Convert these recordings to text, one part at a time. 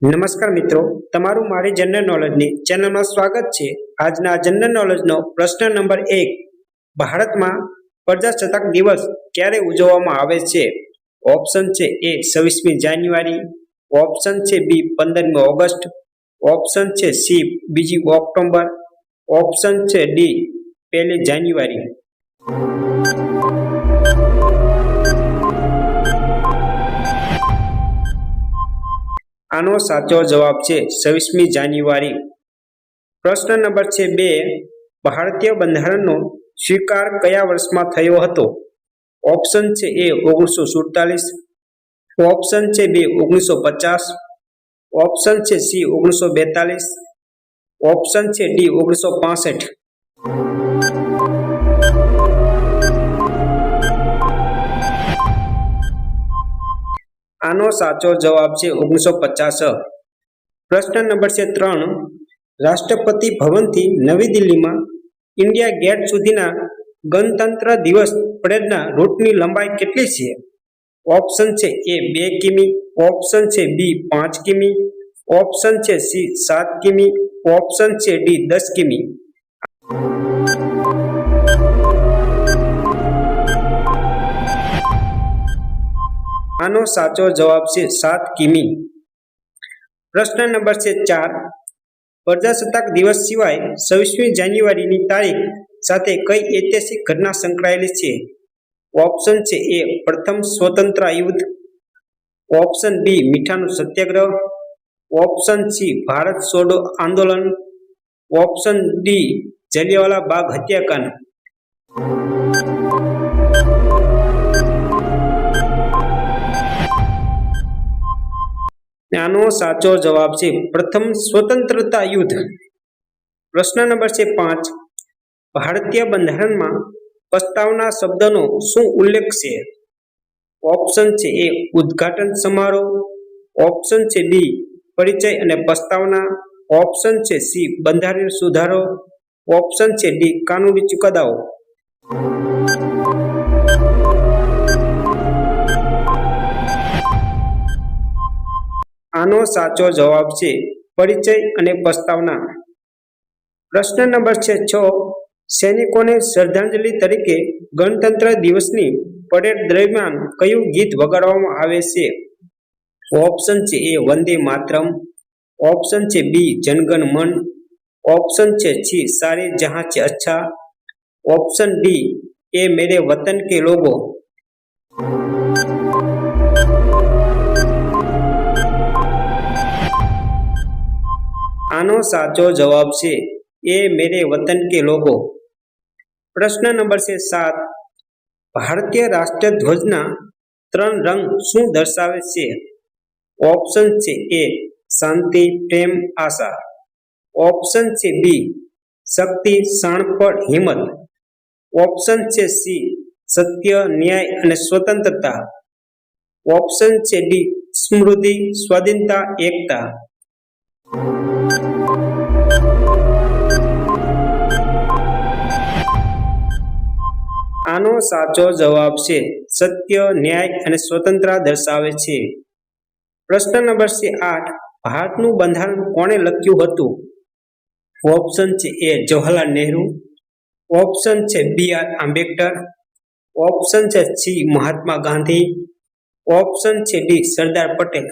નમસ્કાર મિત્રો, તમારું મારી જનરલ નોલેજની ચેનલમાં સ્વાગત છે। આજના જનરલ નોલેજનો પ્રશ્ન નંબર 1, ભારતમાં પ્રજાસત્તાક દિવસ ક્યારે ઉજવવામાં આવે છે? ઓપ્શન છે એ 26મી જાન્યુઆરી, ઓપ્શન છે બી 15મી ઓગસ્ટ, ઓપ્શન છે સી 2 ઓક્ટોબર, ઓપ્શન છે ડી 1 જાન્યુઆરી। આનો સાચો જવાબ છે 26મી જાન્યુઆરી। પ્રશ્ન નંબર છે 2, ભારતીય બંધારણનો સ્વીકાર કયા વર્ષમાં થયો હતો? ઓપ્શન છે એ 1947, ઓપ્શન છે બી 1950, ઓપ્શન છે સી 1942, ઓપ્શન છે ડી 1965। આનો સાચો જવાબ છે 1950। પ્રશ્ન નંબર છે 3, રાષ્ટ્રપતિ ભવનથી નવી દિલ્હીમાં ઇન્ડિયા ગેટ સુધીના ગણતંત્ર દિવસ પરેડના રૂટની લંબાઈ કેટલી છે? ઓપ્શન છે એ 2 કિમી, ઓપ્શન છે બી 5 કિમી, ઓપ્શન છે સી 7 કિમી, ઓપ્શન છે ડી 10 કિમી। આનો સાચો જવાબ છે 7 કિમી। પ્રશ્ન નંબર છે 4, પ્રજાસત્તાક દિવસ સિવાય 26મી જાન્યુઆરીની તારીખ સાથે કઈ ઐતિહાસિક ઘટના સંકળાયેલી છે? ઓપ્શન છે એ પ્રથમ સ્વતંત્રતા યુદ્ધ, ઓપ્શન બી મીઠાનું સત્યાગ્રહ, ઓપ્શન સી ભારત છોડો આંદોલન, ઓપ્શન ડી જલિયાવાલા બાગ હત્યાકાંડ। આનો સાચો જવાબ છે પ્રથમ સ્વતંત્રતા યુદ્ધ। પ્રશ્ન નંબર છે 5, ભારતીય બંધારણમાં પ્રસ્તાવના શબ્દનો શું ઉલ્લેખ છે? ઓપ્શન છે એ ઉદ્ઘાટન સમારોહ, ઓપ્શન છે ડી પરિચય અને પ્રસ્તાવના, ઓપ્શન છે સી બંધારણીય સુધારો, ઓપ્શન છે ડી કાનૂની ચુકાદાઓ। આનો સાચો જવાબ છે પરિચય અને પ્રસ્તાવના। પ્રશ્ન નંબર છે 6, સૈનિકોને શ્રદ્ધાંજલિ તરીકે ગણતંત્ર દિવસની પરેડ દરમિયાન કયું ગીત વગાડવામાં આવે છે? ઓપ્શન છે એ વંદે માતરમ, ઓપ્શન છે બી જનગણ મન, ઓપ્શન છે સી સારે જહાં છે અચ્છા, ઓપ્શન ડી એ મેરે વતન કે લોગો। આનો સાચો જવાબ છે એ મેરે વતન કે લોગો। પ્રશ્ન નંબર છે 7, ભારતીય રાષ્ટ્રધ્વજના 3 રંગ શું દર્શાવે છે? ઓપ્શન છે એ શાંતિ, પ્રેમ, આશા, ઓપ્શન છે બી શક્તિ, શાણપણ, હિંમત, ઓપ્શન છે સી સત્ય, ન્યાય અને સ્વતંત્રતા, ઓપ્શન છે ડી સમૃદ્ધિ, સ્વાધીનતા, એકતા। આનો સાચો જવાબ છે સત્ય, ન્યાય અને સ્વતંત્રતા દર્શાવે છે। પ્રશ્ન નંબર છે 8, ભારતનું બંધારણ કોણે લખ્યું હતું? ઓપ્શન છે એ જવાહરલાલ નહેરુ, ઓપ્શન છે બી આંબેડકર, ઓપ્શન છે સી મહાત્મા ગાંધી, ઓપ્શન છે ડી સરદાર પટેલ।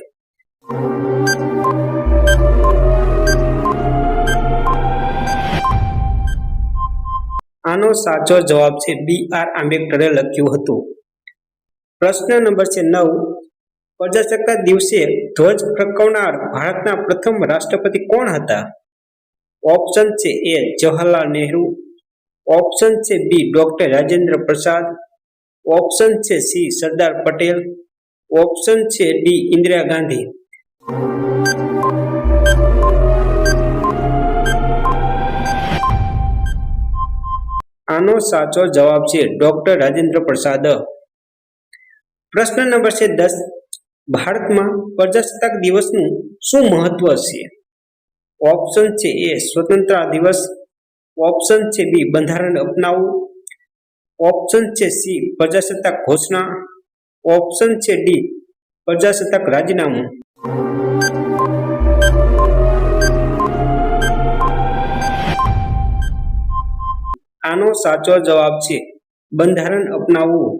આનો સાચો જવાબ છે બી આંબેડકરે લખ્યું હતું। પ્રશ્ન નંબર છે 9, પ્રજાસત્તાક દિવસે ધ્વજ ફરકાવનાર ભારતના પ્રથમ રાષ્ટ્રપતિ કોણ હતા? ઓપ્શન છે એ જવાહરલાલ નહેરુ, ઓપ્શન છે બી ડોક્ટર રાજેન્દ્ર પ્રસાદ, ઓપ્શન છે સી સરદાર પટેલ, ઓપ્શન છે ડી ઇન્દિરા ગાંધી। આનો સાચો જવાબ છે ડોક્ટર રાજેન્દ્ર પ્રસાદ। પ્રશ્ન નંબર છે 10, ભારતમાં પ્રજાસત્તાક દિવસનું શું મહત્વ છે? ઓપ્શન છે એ સ્વતંત્રતા દિવસ, ઓપ્શન છે બી બંધારણ અપનાવવું, ઓપ્શન છે સી પ્રજાસત્તાક ઘોષણા, ઓપ્શન છે ડી પ્રજાસત્તાક રાજીનામું। આનો સાચો જવાબ છે બંધારણ અપનાવવું.